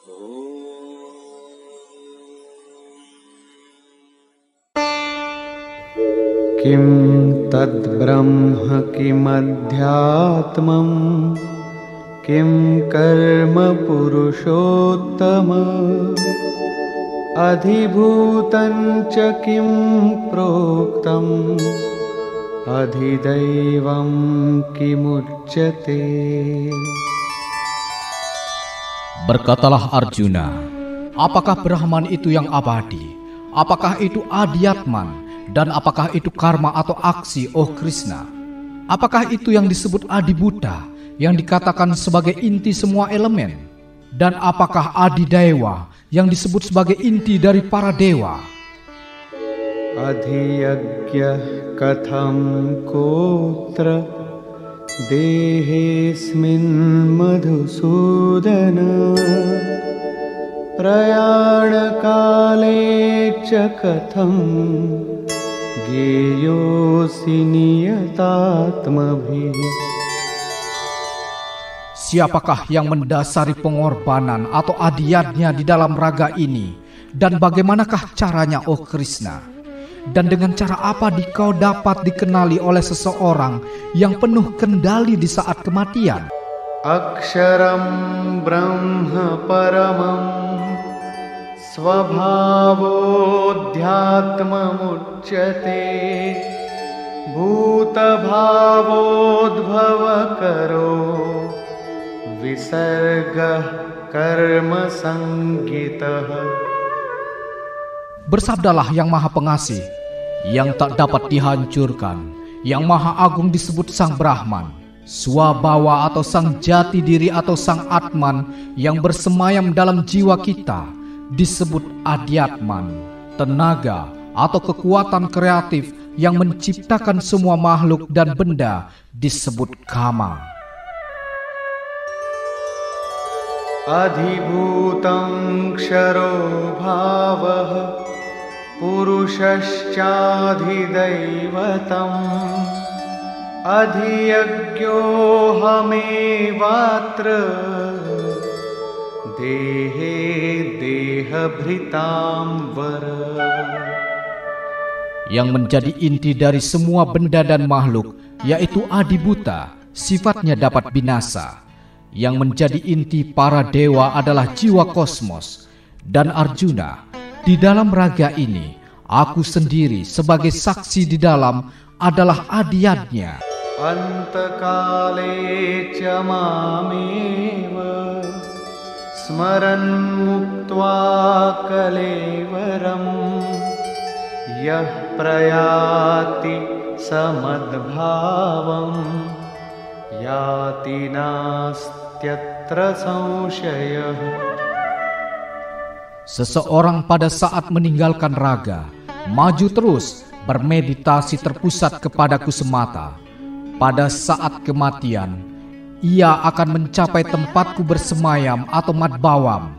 किं तद्ब्रह्म किमध्यात्मं किं कर्म पुरुषोत्तम अधिभूतं च किं प्रोक्तम् अधिदैवं किमुच्यते. Berkatalah Arjuna, apakah Brahman itu yang abadi? Apakah itu Adiatman? Dan apakah itu karma atau aksi, oh Krishna? Apakah itu yang disebut Adibuta, yang dikatakan sebagai inti semua elemen? Dan apakah Adidewa, yang disebut sebagai inti dari para dewa? Adhiyagya katham kotra dehesmin madhusudana prayana kale ca katham geyosi niyatatmabhi. Siapakah yang mendasari pengorbanan atau adiatnya di dalam raga ini? Dan bagaimanakah caranya, oh Krishna? Dan dengan cara apa dikau dapat dikenali oleh seseorang yang penuh kendali di saat kematian? Aksharam brahma paramam svabhavodhyatmamuchyate bhuta bhavodbhavakaro visarga karma sanggitah. Bersabdalah yang Maha Pengasih, yang tak dapat dihancurkan, yang Maha Agung disebut Sang Brahman, Swabhawa atau Sang Jati Diri atau Sang Atman yang bersemayam dalam jiwa kita disebut Adiatman, tenaga atau kekuatan kreatif yang menciptakan semua makhluk dan benda disebut Kama. Adhibhutam ksharo bhavah purushascadhidaivatam adhiyagyohamevatra dehe dehabhritam vara. Yang menjadi inti dari semua benda dan makhluk, yaitu Adibuta, sifatnya dapat binasa. Yang menjadi inti para dewa adalah jiwa kosmos. Dan Arjuna, di dalam raga ini, aku sendiri sebagai saksi di dalam adalah adiatnya. Antakale ca mameva smaran muktva kalevaram yah prayati samadbhavam yati nastyatra samshayah. Seseorang pada saat meninggalkan raga, maju terus bermeditasi terpusat kepadaku semata. Pada saat kematian, ia akan mencapai tempatku bersemayam atau madbawam.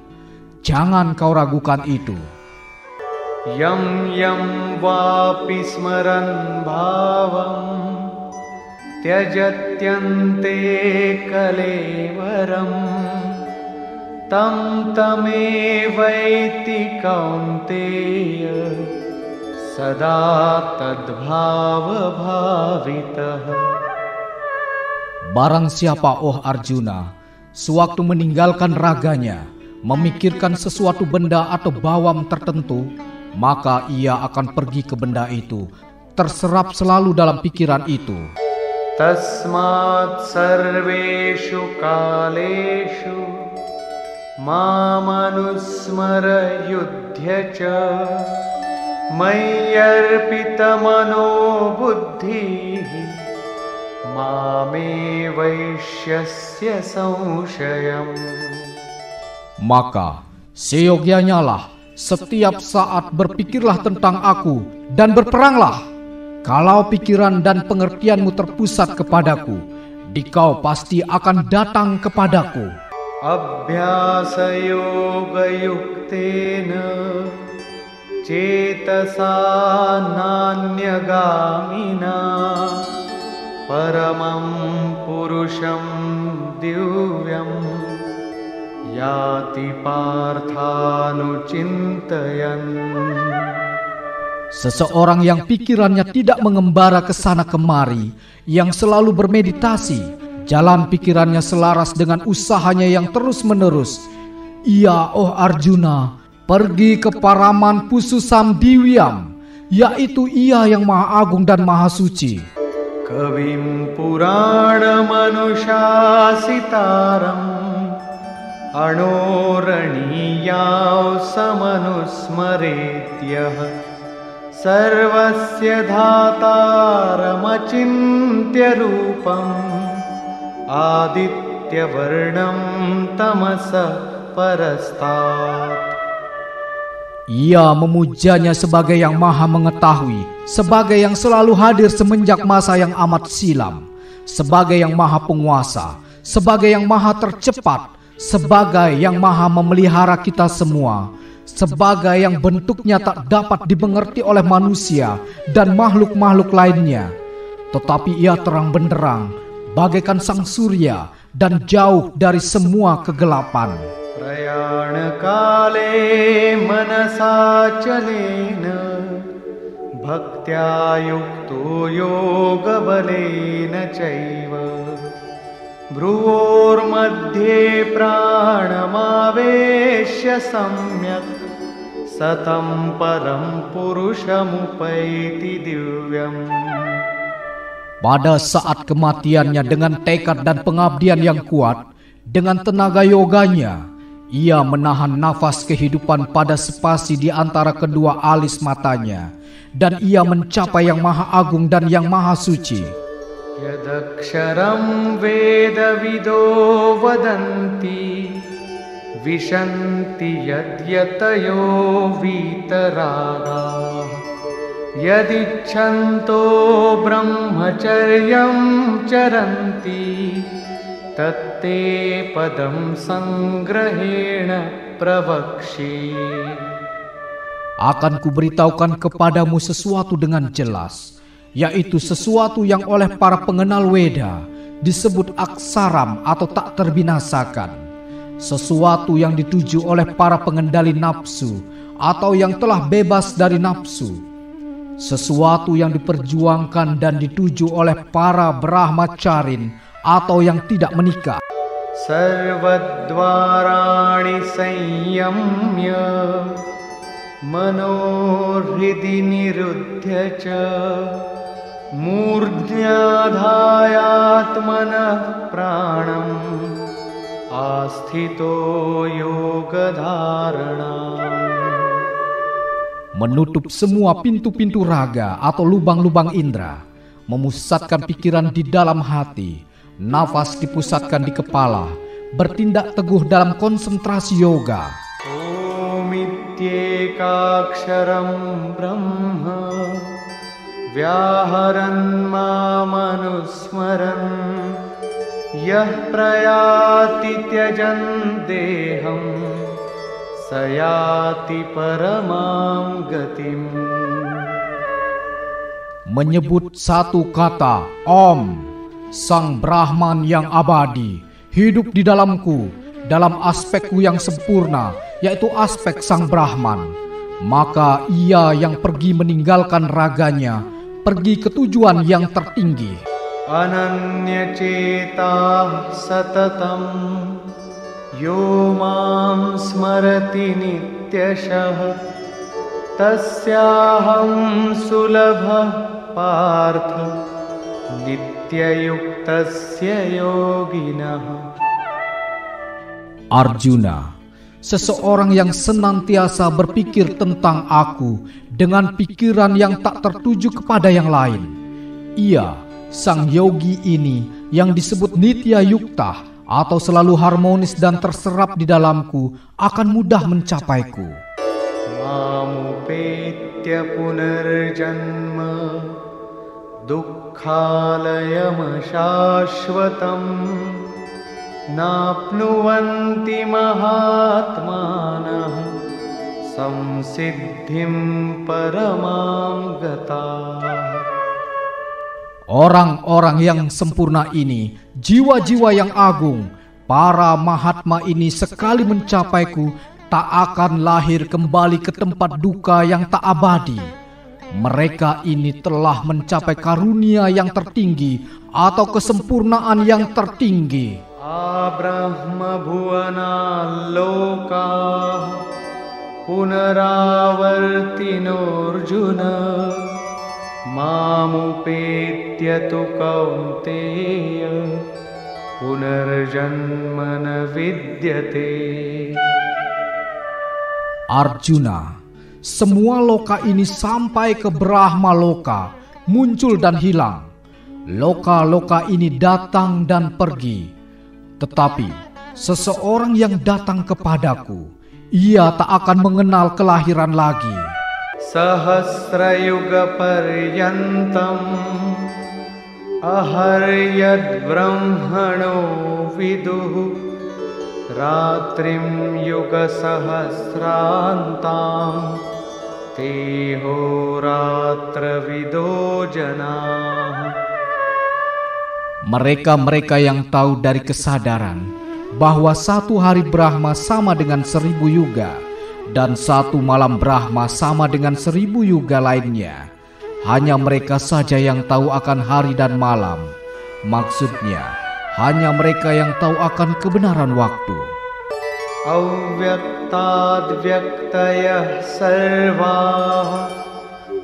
Jangan kau ragukan itu. Yam yam vapi smaran bhavam tyajatyante kalevaram tam tamevaiti kaunteya sada tadbhava bhavitah. Barang siapa, oh Arjuna, sewaktu meninggalkan raganya, memikirkan sesuatu benda atau bawam tertentu, maka ia akan pergi ke benda itu, terserap selalu dalam pikiran itu. Tasmat sarveshu kaleshu mamanusmara yudhya ca mayyarpita mano buddhi mame vaishyasya samshayam. Maka seyogyanya lah setiap saat berpikirlah tentang aku dan berperanglah. Kalau pikiran dan pengertianmu terpusat kepadaku, dikau pasti akan datang kepadaku. Abhyasa yoga yuktena cetasa nanyagamina paramam purusham divyam याति पार्थानुचिन्तयन्. Seseorang yang pikirannya tidak mengembara ke sana kemari, yang selalu bermeditasi, jalan pikirannya selaras dengan usahanya yang terus-menerus. Ia, oh Arjuna, pergi ke Paraman Pususam Diwyam, yaitu ia yang Maha Agung dan Maha Suci. Kavim Puranamanushasitaram Anoraniyav samanusmaretyah Sarvasya dhataramachintya rupam Aditya varnam tamasa parastat. Ia memujanya sebagai yang maha mengetahui, sebagai yang selalu hadir semenjak masa yang amat silam, sebagai yang maha penguasa, sebagai yang maha tercepat, sebagai yang maha memelihara kita semua, sebagai yang bentuknya tak dapat dimengerti oleh manusia dan makhluk-makhluk lainnya. Tetapi ia terang benderang, bagaikan sang surya dan jauh dari semua kegelapan. Prayana kale manasa chalena Bhaktya yukto yoga balena chaiva Bhruvor madhye pranamaveshya samyak Satam param purushamupaiti divyam. Pada saat kematiannya dengan tekad dan pengabdian yang kuat, dengan tenaga yoganya, ia menahan nafas kehidupan pada spasi di antara kedua alis matanya, dan ia mencapai yang maha agung dan yang maha suci. Yadaksharam veda vido vadanti Vishanti yadyatayo vitaraga Yadichanto brahmacharyam charanti Tatte padam sangrahena pravakshi. Akan kuberitahukan kepadamu sesuatu dengan jelas, yaitu sesuatu yang oleh para pengenal Weda disebut aksaram atau tak terbinasakan. Sesuatu yang dituju oleh para pengendali nafsu atau yang telah bebas dari nafsu. Sesuatu yang diperjuangkan dan dituju oleh para brahmacharin atau yang tidak menikah. Sarvadvarani sanyamya Manohridi niruddhya ca Murdhyadhayatmanah pranam Asthito yogadharanam. Menutup semua pintu-pintu raga atau lubang-lubang indera, memusatkan pikiran di dalam hati, nafas dipusatkan di kepala, bertindak teguh dalam konsentrasi yoga. Om ityekaksharam brahma Vyaharan mamanusmaran Yah prayati tyajan deham Sayati paramam gatim. Menyebut satu kata Om, Sang Brahman yang abadi, hidup di dalamku, dalam aspekku yang sempurna, yaitu aspek Sang Brahman. Maka ia yang pergi meninggalkan raganya, pergi ke tujuan yang tertinggi. Ananya cetah satatam Yo mam smarati nityashah Tasyaham sulabha partha Nityayuktasya yoginah. Arjuna, seseorang yang senantiasa berpikir tentang aku dengan pikiran yang tak tertuju kepada yang lain. Ia, sang yogi ini yang disebut Nitya Yukta atau selalu harmonis dan terserap di dalamku, akan mudah mencapaiku. Mamupetya punarjanma dukkhalayam shashvatam Napnuvanti mahatmanah samsiddhim paramam gata. Orang-orang yang sempurna ini, jiwa-jiwa yang agung, Para Mahatma ini sekali mencapaiku tak akan lahir kembali ke tempat duka yang tak abadi. Mereka ini telah mencapai karunia yang tertinggi atau kesempurnaan yang tertinggi. Abrahma bhuvana loka punaravartinorjuna mamupetya tu kaunteya punarjanmana vidyate. Arjuna, semua loka ini sampai ke Brahma Loka, muncul dan hilang. Loka-loka ini datang dan pergi. Tetapi seseorang yang datang kepadaku, ia tak akan mengenal kelahiran lagi. Sahasrayuga paryantam aharyad brahmano viduhu ratrim yuga sahasrantam teho ratra vido janah. Mereka-mereka yang tahu dari kesadaran bahwa satu hari Brahma sama dengan 1000 yuga dan satu malam Brahma sama dengan 1000 yuga lainnya, hanya mereka saja yang tahu akan hari dan malam. Maksudnya, hanya mereka yang tahu akan kebenaran waktu. Avyaktad vyaktayah sarvah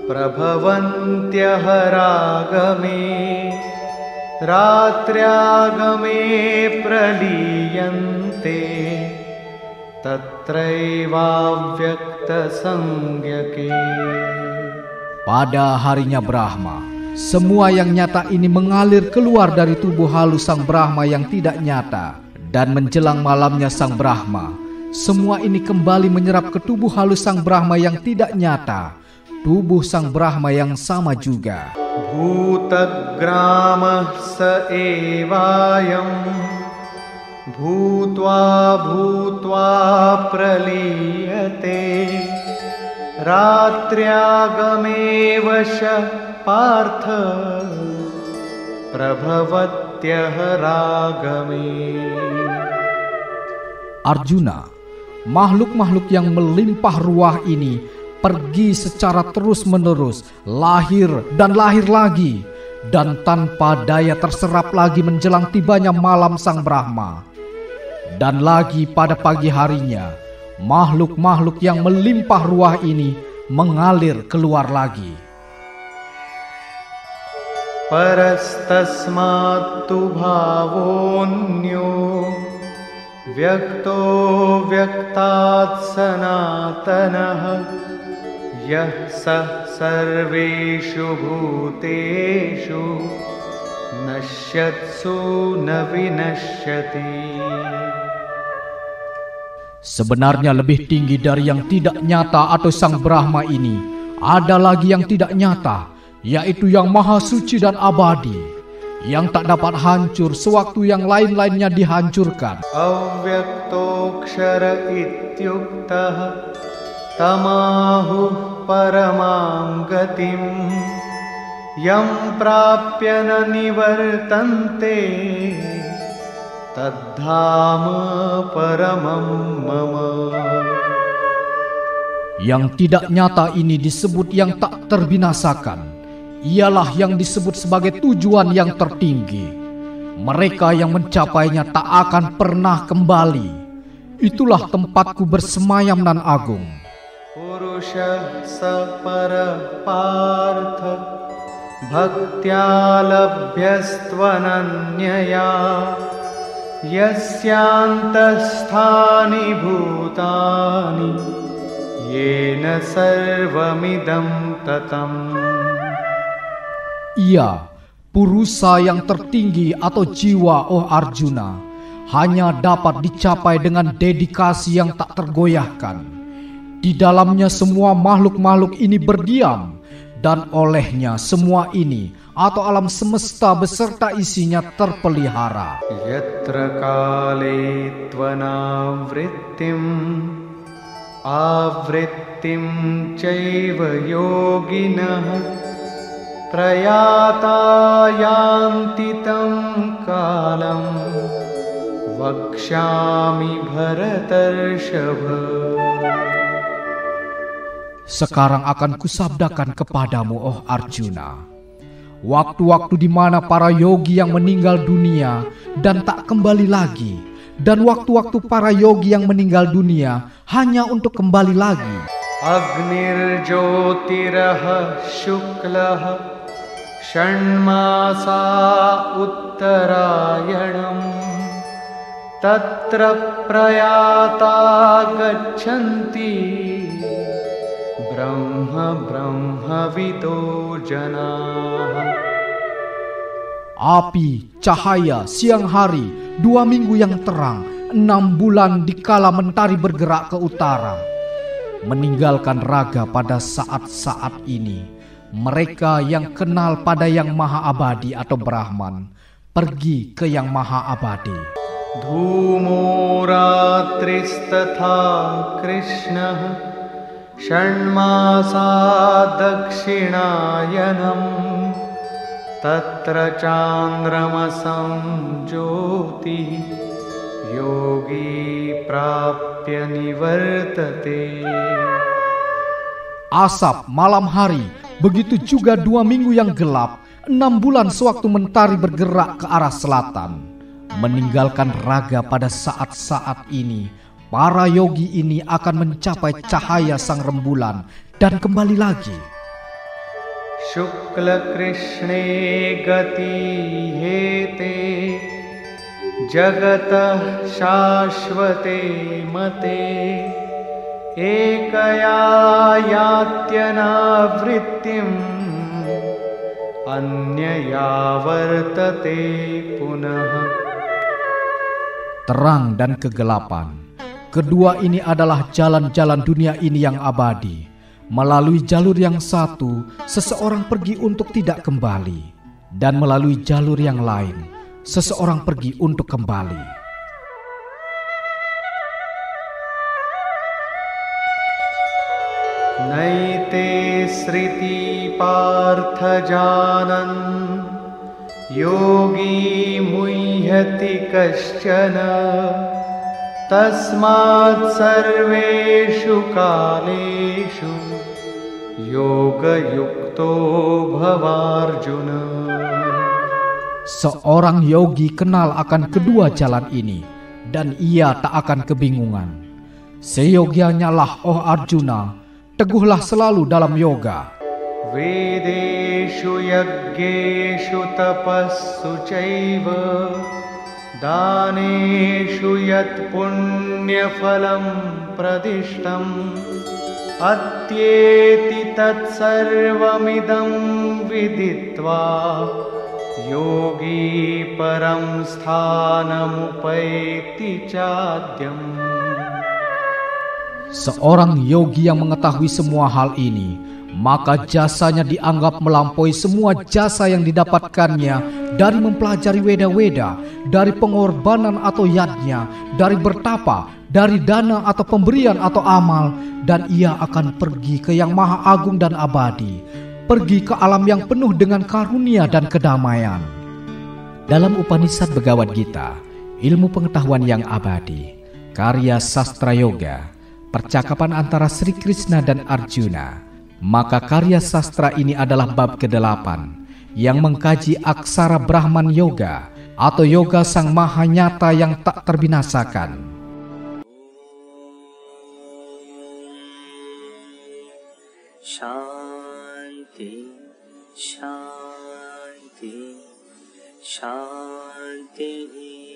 prabhavantyah ragame ratriagame praliyante tatraivavyakta sangyake. Pada harinya Brahma, semua yang nyata ini mengalir keluar dari tubuh halus Sang Brahma yang tidak nyata. Dan menjelang malamnya Sang Brahma, semua ini kembali menyerap ke tubuh halus Sang Brahma yang tidak nyata, tubuh Sang Brahma yang sama juga. Bhutagramah sa evayam bhutva bhutva praliyate ratriagame vasha partha prabhavatyah ragame. Arjuna, makhluk-makhluk yang melimpah ruah ini pergi secara terus-menerus, lahir dan lahir lagi, dan tanpa daya terserap lagi menjelang tibanya malam Sang Brahma. Dan lagi pada pagi harinya, makhluk-makhluk yang melimpah ruah ini mengalir keluar lagi. Parastasmat tu bhavonyo vyakto vyaktat sanatanah yah sah sarveshu bhuteshu nasyatsu na vinashyati. Sebenarnya lebih tinggi dari yang tidak nyata atau Sang Brahma ini, ada lagi yang tidak nyata, yaitu yang maha suci dan abadi, yang tak dapat hancur sewaktu yang lain-lainnya dihancurkan. Avyaktoksara ityuktah tamahuh paramam gatim yam prapya na nivartante tadhama paramam mama. Yang tidak nyata ini disebut yang tak terbinasakan. Ialah yang disebut sebagai tujuan yang tertinggi. Mereka yang mencapainya tak akan pernah kembali. Itulah tempatku bersemayam nan agung. Purusha sapara partha bhaktya labhyastvananyaya yasyantasthani bhutani yena sarvamidam tatam. Ia, purusa yang tertinggi atau jiwa, oh Arjuna, hanya dapat dicapai dengan dedikasi yang tak tergoyahkan. Di dalamnya semua makhluk-makhluk ini berdiam, dan olehnya semua ini atau alam semesta beserta isinya terpelihara. Yatra kale tvanavrittim avrittim caiva yoginah prayata yanti tam kalam वक्ष्यामि भरतर्षभ. Sekarang akan kusabdakan kepadamu, oh Arjuna, waktu-waktu di mana para yogi yang meninggal dunia dan tak kembali lagi, dan waktu-waktu para yogi yang meninggal dunia hanya untuk kembali lagi. Agnir jyotirah shuklah षण्मासा उत्तरायणं तत्र प्रयाता गच्छन्ति ब्रह्मविदो जनाः. Api, cahaya, siang hari, 2 minggu yang terang, 6 bulan dikala mentari bergerak ke utara. Meninggalkan raga pada saat-saat ini, mereka yang kenal pada yang maha abadi atau Brahman pergi ke yang maha abadi. Dhumo ratristatha krishnah षण्मासा दक्षिणायनं तत्र चान्द्रमसं ज्योतिः योगी प्राप्य निवर्तते. Asap malam hari, begitu juga 2 minggu yang gelap, 6 bulan sewaktu mentari bergerak ke arah selatan. Meninggalkan raga pada saat-saat ini, para yogi ini akan mencapai cahaya sang rembulan dan kembali lagi. Shukla Krishne gati hete jagatah shashvate mate ekaya yatyana vrittim anyaya vartate punah. Terang dan kegelapan, kedua ini adalah jalan-jalan dunia ini yang abadi. Melalui jalur yang satu, seseorang pergi untuk tidak kembali, dan melalui jalur yang lain, seseorang pergi untuk kembali. Naite sriti partha janan yogi muhyati kaschana tasmat sarveshu kaleshu yoga yukto bhavarjuna. Seorang yogi kenal akan kedua jalan ini, dan ia tak akan kebingungan. Seyogianya lah, oh Arjuna, teguhlah selalu dalam yoga. Vedeshu yaggeshu tapassu chaiva daneshu yat punya phalam pradishtam atyeti tat sarvamidam viditva yogi param sthanamupayati chadyam. Seorang yogi yang mengetahui semua hal ini, maka jasanya dianggap melampaui semua jasa yang didapatkannya dari mempelajari weda-weda, dari pengorbanan atau yadnya, dari bertapa, dari dana atau pemberian atau amal, dan ia akan pergi ke yang maha agung dan abadi, pergi ke alam yang penuh dengan karunia dan kedamaian. Dalam Upanishad Bhagavad Gita, ilmu pengetahuan yang abadi, karya sastra yoga, percakapan antara Sri Krishna dan Arjuna, maka karya sastra ini adalah bab ke-8 yang mengkaji aksara Brahman Yoga atau yoga sang maha nyata yang tak terbinasakan. Shanti, Shanti, Shanti.